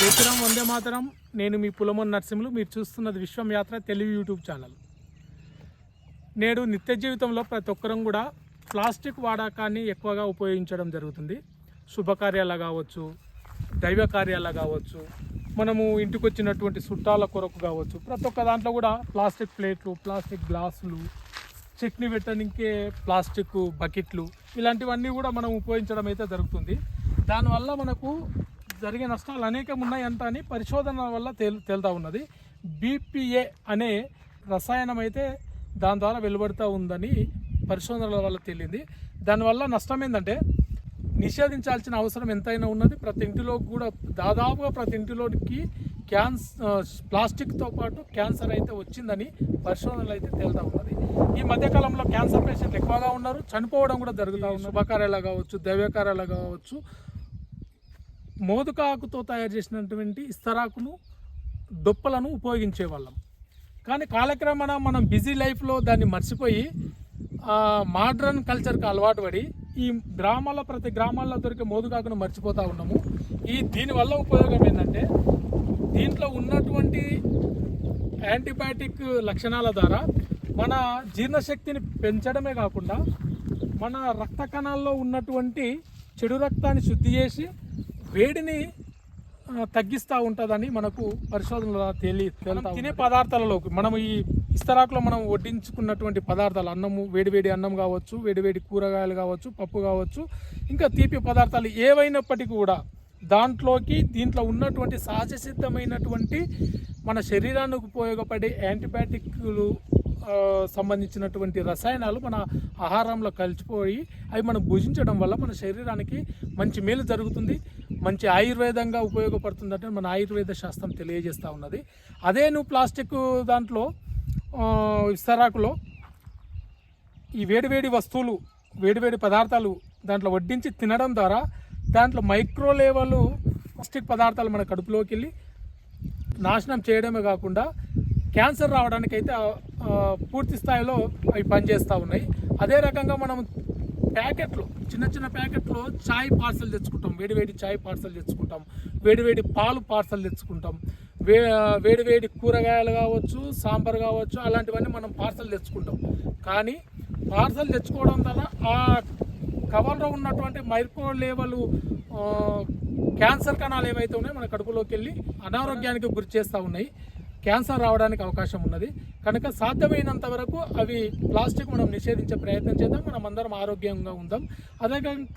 జైశ్రీరామ్ వందే మాతరం. నేను మీ పులమన్ నరసింహులు. మీరు చూస్తున్నది విశ్వం యాత్ర తెలుగు యూట్యూబ్ ఛానల్. నేడు నిత్య జీవితంలో ప్రతి ఒక్కరం కూడా ప్లాస్టిక్ వాడకాన్ని ఎక్కువగా ఉపయోగించడం జరుగుతుంది. శుభకార్యాలు కావచ్చు, దైవ కార్యాలు కావచ్చు, మనము ఇంటికి వచ్చినటువంటి చుట్టాల కొరకు కావచ్చు, ప్రతి ఒక్క దాంట్లో కూడా ప్లాస్టిక్ ప్లేట్లు, ప్లాస్టిక్ గ్లాసులు, చట్నీ పెట్టడానికి ప్లాస్టిక్ బకెట్లు, ఇలాంటివన్నీ కూడా మనం ఉపయోగించడం అయితే జరుగుతుంది. దానివల్ల మనకు జరిగే నష్టాలు అనేకం ఉన్నాయంట అని పరిశోధన వల్ల తేలుతూ ఉన్నది. BPA అనే రసాయనం అయితే దాని ద్వారా వెలువడుతూ ఉందని పరిశోధనల వల్ల తేలింది. దానివల్ల నష్టం ఏంటంటే నిషేధించాల్సిన అవసరం ఎంతైనా ఉన్నది. ప్రతి ఇంటిలో కూడా దాదాపుగా ప్రతి ఇంటిలోకి ప్లాస్టిక్తో పాటు క్యాన్సర్ అయితే వచ్చిందని పరిశోధనలు అయితే తేలుతూ ఉన్నది. ఈ మధ్యకాలంలో క్యాన్సర్ పేషెంట్లు ఎక్కువగా ఉన్నారు, చనిపోవడం కూడా జరుగుతూ ఉంది. శుభకార్యాలు కావచ్చు, దైవకార్యాలు కావచ్చు, మోదుకాకుతో తయారు చేసినటువంటి ఇస్తరాకును, డొప్పలను ఉపయోగించే వాళ్ళం. కానీ కాలక్రమేణా మనం బిజీ లైఫ్లో దాన్ని మర్చిపోయి మోడ్రన్ కల్చర్కి అలవాటు పడి ఈ ప్రతి గ్రామాల్లో దొరికే మోదుకాకును మర్చిపోతూ ఉన్నాము. దీనివల్ల ఉపయోగం ఏంటంటే దీంట్లో ఉన్నటువంటి యాంటీబయాటిక్ లక్షణాల ద్వారా మన జీర్ణశక్తిని పెంచడమే కాకుండా మన రక్త కణాల్లో ఉన్నటువంటి చెడు రక్తాన్ని శుద్ధి చేసి వేడిని తగ్గిస్తూ ఉంటుందని మనకు పరిశోధనలో తినే పదార్థాలలోకి మనం ఈ ఇస్తరాకులో మనం వడ్డించుకున్నటువంటి పదార్థాలు, అన్నము, వేడివేడి అన్నం కావచ్చు, వేడివేడి కూరగాయలు కావచ్చు, పప్పు కావచ్చు, ఇంకా తీపి పదార్థాలు ఏవైనప్పటికీ కూడా దీంట్లో ఉన్నటువంటి సహజ సిద్ధమైనటువంటి మన శరీరానికి ఉపయోగపడే యాంటీబయాటిక్లు సంబంధించినటువంటి రసాయనాలు మన ఆహారంలో కలిసిపోయి అవి మనం భుజించడం వల్ల మన శరీరానికి మంచి మేలు జరుగుతుంది, మంచి ఆయుర్వేదంగా ఉపయోగపడుతుంది అంటే మన ఆయుర్వేద శాస్త్రం తెలియజేస్తూ ఉన్నది. అదే నువ్వు ప్లాస్టిక్ దాంట్లో ఇస్తరాకులో ఈ వేడివేడి వస్తువులు, వేడివేడి పదార్థాలు దాంట్లో వడ్డించి తినడం ద్వారా దాంట్లో మైక్రో లెవెల్ ప్లాస్టిక్ పదార్థాలు మన కడుపులోకి వెళ్ళి నాశనం చేయడమే కాకుండా క్యాన్సర్ రావడానికి అయితే పూర్తి స్థాయిలో అవి పనిచేస్తూ ఉన్నాయి. అదే రకంగా మనం ప్యాకెట్లు, చిన్న చిన్న ప్యాకెట్లో చాయ్ పార్సల్ తెచ్చుకుంటాం, వేడివేడి చాయ్ పార్సల్ తెచ్చుకుంటాం, వేడివేడి పాలు పార్సల్ తెచ్చుకుంటాం, వేడివేడి కూరగాయలు కావచ్చు, సాంబార్ కావచ్చు, అలాంటివన్నీ మనం పార్సల్ తెచ్చుకుంటాం. కానీ పార్సల్ తెచ్చుకోవడం ద్వారా ఆ కవర్లో ఉన్నటువంటి మైక్రో లెవెల్ క్యాన్సర్ కణాలు ఏవైతే ఉన్నాయో మన కడుపులోకి వెళ్ళి అనారోగ్యానికి గురి చేస్తూ ఉన్నాయి, క్యాన్సర్ రావడానికి అవకాశం ఉన్నది. కనుక సాధ్యమైనంత వరకు అవి ప్లాస్టిక్ మనం నిషేధించే ప్రయత్నం చేద్దాం, మనం అందరం ఆరోగ్యంగా ఉందాం.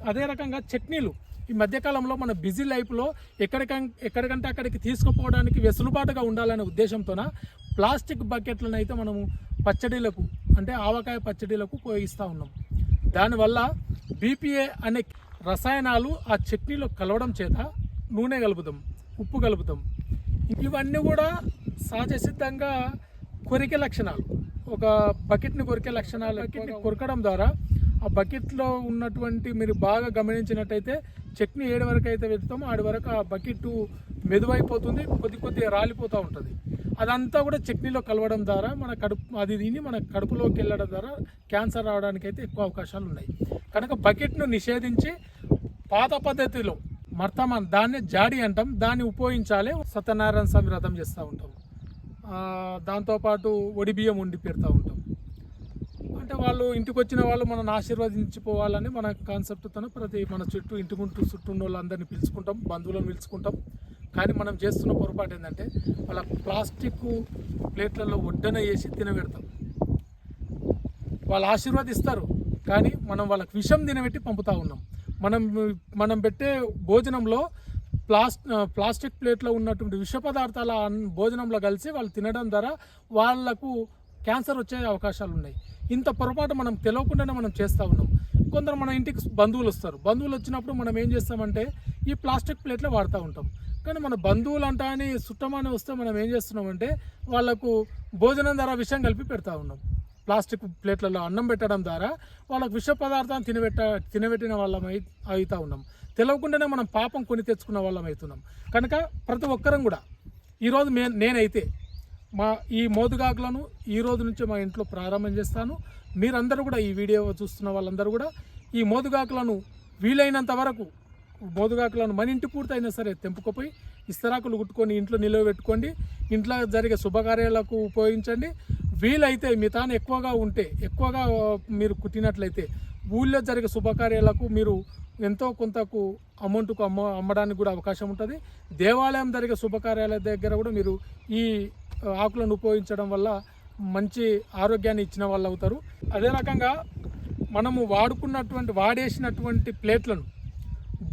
అదే రకంగా చట్నీలు ఈ మధ్యకాలంలో మన బిజీ లైఫ్లో ఎక్కడికంటే అక్కడికి తీసుకుపోవడానికి వెసులుబాటుగా ఉండాలనే ఉద్దేశంతోన ప్లాస్టిక్ బకెట్లను అయితే మనము పచ్చడిలకు, అంటే ఆవకాయ పచ్చడిలకు ఉపయోగిస్తూ ఉన్నాం. దానివల్ల BPA అనే రసాయనాలు ఆ చట్నీలో కలవడం చేత నూనె కలుపుతాం, ఉప్పు కలుపుతాం. ఇవన్నీ కూడా సహజ సిద్ధంగా కొరికే లక్షణాలు. ఒక బకెట్ని కొరికే లక్షణాలు. బకెట్ని కొరకడం ద్వారా ఆ బకెట్లో ఉన్నటువంటి, మీరు బాగా గమనించినట్టయితే చట్నీ ఏడు వరకు అయితే వెళ్తామో ఆడి వరకు ఆ బకెట్ మెదువైపోతుంది, కొద్దిగా రాలిపోతూ ఉంటుంది. అదంతా కూడా చట్నీలో కలవడం ద్వారా మన కడుపులోకి వెళ్ళడం ద్వారా క్యాన్సర్ రావడానికి అయితే ఎక్కువ అవకాశాలు ఉన్నాయి. కనుక బకెట్ను నిషేధించి పాత పద్ధతిలో మర్తమాన్, దాన్నే జాడి అంటాం, దాన్ని ఉపయోగించాలి. సత్యనారాయణ స్వామి వ్రతం చేస్తూ ఉంటాం, దాంతోపాటు ఒడిబియ్యం వండి పెడతా ఉంటాం. అంటే వాళ్ళు ఇంటికి వచ్చిన వాళ్ళు మనల్ని ఆశీర్వదించిపోవాలని మన కాన్సెప్ట్తో మన ఇంటి చుట్టూ ఉన్న వాళ్ళందరినీ పిలుచుకుంటాం, బంధువులను పిలుచుకుంటాం. కానీ మనం చేస్తున్న పొరపాటు ఏంటంటే వాళ్ళ ప్లాస్టిక్ ప్లేట్లలో వడ్డన వేసి తినబెడతాం. వాళ్ళు ఆశీర్వదిస్తారు కానీ మనం వాళ్ళకి విషం తినబెట్టి పంపుతూ ఉన్నాం. మనం పెట్టే భోజనంలో ప్లాస్టిక్ ప్లేట్లో ఉన్నటువంటి విష పదార్థాల భోజనంలో కలిసి వాళ్ళు తినడం ద్వారా వాళ్లకు క్యాన్సర్ వచ్చే అవకాశాలు ఉన్నాయి. ఇంత పొరపాటు మనం తెలియకుండానే మనం చేస్తూ ఉన్నాం. కొందరు మన ఇంటికి బంధువులు వస్తారు, బంధువులు వచ్చినప్పుడు మనం ఏం చేస్తామంటే ఈ ప్లాస్టిక్ ప్లేట్లే వాడుతూ ఉంటాం. కానీ మన బంధువులు అంటా అని చుట్టమని వస్తే మనం ఏం చేస్తున్నామంటే వాళ్లకు భోజనం ద్వారా విషం కలిపి పెడతా ఉన్నాం. ప్లాస్టిక్ ప్లేట్లలో అన్నం పెట్టడం ద్వారా వాళ్ళకు విష పదార్థాన్ని తినబెట్టిన వాళ్ళం అవుతూ ఉన్నాం. తెలియకుండానే మనం పాపం కొని తెచ్చుకున్న వాళ్ళం అవుతున్నాం. కనుక ప్రతి ఒక్కరం కూడా ఈరోజు నేనైతే ఈ మోదుగాకులను ఈ రోజు నుంచి మా ఇంట్లో ప్రారంభం చేస్తాను. మీరందరూ కూడా, ఈ వీడియో చూస్తున్న వాళ్ళందరూ కూడా ఈ మోదుగాకులను వీలైనంత వరకు మోదుగాకులను మన ఇంటి పూర్తయినా సరే తెంపుకుపోయి ఇస్తరాకులు కుట్టుకొని ఇంట్లో నిల్వ పెట్టుకోండి. ఇంట్లో జరిగే శుభకార్యాలకు ఉపయోగించండి. వీలైతే మీ తాను ఎక్కువగా మీరు కుట్టినట్లయితే ఊళ్ళో జరిగే శుభకార్యాలకు మీరు ఎంతో కొంతకు అమౌంట్కు అమ్మడానికి కూడా అవకాశం ఉంటుంది. దేవాలయం జరిగే శుభకార్యాల దగ్గర కూడా మీరు ఈ ఆకులను ఉపయోగించడం వల్ల మంచి ఆరోగ్యాన్ని ఇచ్చిన వాళ్ళు అవుతారు. అదే రకంగా మనము వాడేసినటువంటి ప్లేట్లను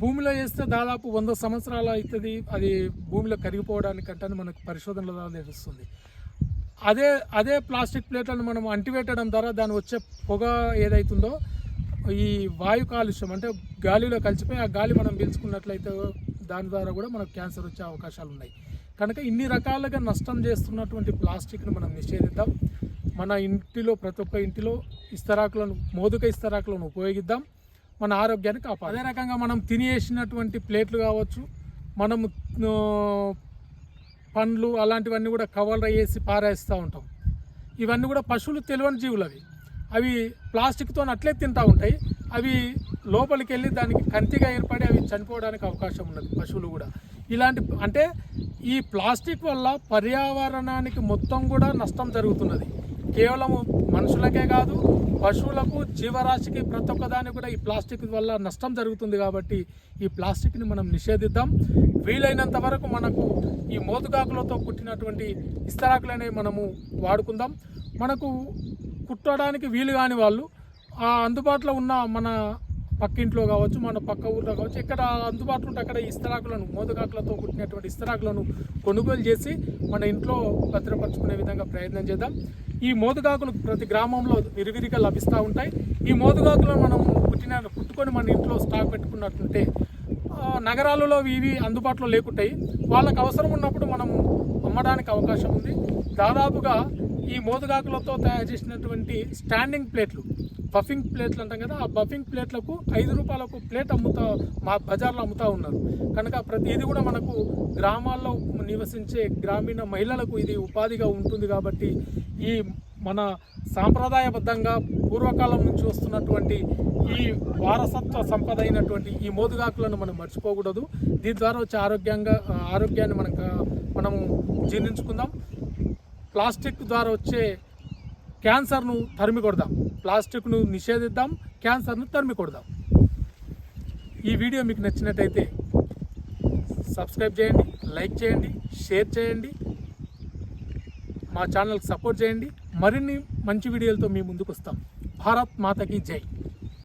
భూమిలో వేస్తే దాదాపు 100 సంవత్సరాలు అవుతుంది. అది భూమిలో కరిగిపోవడానికంటే మనకు పరిశోధనల ద్వారా తెలుస్తుంది. అదే ప్లాస్టిక్ ప్లేట్లను మనం అంటిపెట్టడం ద్వారా దాని వచ్చే పొగ ఏదైతుందో ఈ వాయు కాలుష్యం అంటే గాలిలో కలిసిపోయి ఆ గాలి మనం పీల్చుకున్నట్లయితే దాని ద్వారా కూడా మనకు క్యాన్సర్ వచ్చే అవకాశాలు ఉన్నాయి. కనుక ఇన్ని రకాలుగా నష్టం చేస్తున్నటువంటి ప్లాస్టిక్ను మనం నిషేధిద్దాం. మన ఇంటిలో ప్రతి ఒక్క ఇంటిలో మోదుక ఇస్తరాకులను ఉపయోగిద్దాం. మన ఆరోగ్యాన్ని కాపాడు. అదే రకంగా మనం తినేసినటువంటి ప్లేట్లు కావచ్చు, మనము పండ్లు అలాంటివన్నీ కూడా కవర్లు వేసి పారేస్తూ ఉంటాం. ఇవన్నీ కూడా పశువులు తెలియని జీవులు. అవి ప్లాస్టిక్తో అట్లే తింటూ ఉంటాయి. అవి లోపలికి వెళ్ళి దానికి కంతిగా ఏర్పడి అవి చనిపోవడానికి అవకాశం ఉన్నది. పశువులు కూడా అంటే ఈ ప్లాస్టిక్ వల్ల పర్యావరణానికి మొత్తం కూడా నష్టం జరుగుతున్నది. కేవలం మనుషులకే కాదు, పశువులకు, జీవరాశికి, ప్రతి ఒక్కదానికి కూడా ఈ ప్లాస్టిక్ వల్ల నష్టం జరుగుతుంది. కాబట్టి ఈ ప్లాస్టిక్ని మనం నిషేధిద్దాం. వీలైనంత వరకు మనకు ఈ మోదుగాకులతో కుట్టినటువంటి ఇస్తరాకులనేవి మనము వాడుకుందాం. మనకు కుట్టడానికి వీలు కాని వాళ్ళు అందుబాటులో ఉన్న మన పక్కింట్లో కావచ్చు, మన పక్క ఊర్లో కావచ్చు, ఎక్కడ అందుబాటులో ఉంటే అక్కడ ఇస్తరాకులను, మోదుగాకులతో కుట్టినటువంటి ఇస్తరాకులను కొనుగోలు చేసి మన ఇంట్లో భద్రపరచుకునే విధంగా ప్రయత్నం చేద్దాం. ఈ మోదుగాకులు ప్రతి గ్రామంలో విరివిరిగా లభిస్తూ ఉంటాయి. ఈ మోదుగాకులను మనం కుట్టుకొని మన ఇంట్లో స్టాక్ పెట్టుకున్నట్టుంటే నగరాలలో ఇవి అందుబాటులో లేకుంటాయి. వాళ్ళకు అవసరం ఉన్నప్పుడు మనం అమ్మడానికి అవకాశం ఉంది. దాదాపుగా ఈ మోదుగాకులతో తయారు చేసినటువంటి స్టాండింగ్ ప్లేట్లు, బఫింగ్ ప్లేట్లు అంటాం కదా, ఆ బఫింగ్ ప్లేట్లకు 5 రూపాయలకు ప్లేట్ మా బజార్లో అమ్ముతూ ఉన్నారు. కనుక ఇది కూడా మనకు గ్రామాల్లో నివసించే గ్రామీణ మహిళలకు ఇది ఉపాధిగా ఉంటుంది. కాబట్టి ఈ మన సాంప్రదాయబద్ధంగా పూర్వకాలం నుంచి వస్తున్నటువంటి ఈ వారసత్వ సంపద అయినటువంటి ఈ మోదుగాకులను మనం మర్చిపోకూడదు. దీని ద్వారా వచ్చే ఆరోగ్యాన్ని మనము జీర్ణించుకుందాం. ప్లాస్టిక్ ద్వారా వచ్చే క్యాన్సర్ను తరిమి కొడదాం. ప్లాస్టిక్ను నిషేధిద్దాం, క్యాన్సర్ను తరిమి కొడదాం. ఈ వీడియో మీకు నచ్చినట్టయితే సబ్స్క్రైబ్ చేయండి, లైక్ చేయండి, షేర్ చేయండి, మా ఛానల్కి సపోర్ట్ చేయండి. మరిన్ని మంచి వీడియోలతో మీ ముందుకు వస్తాం. భారత్ మాతకి జై.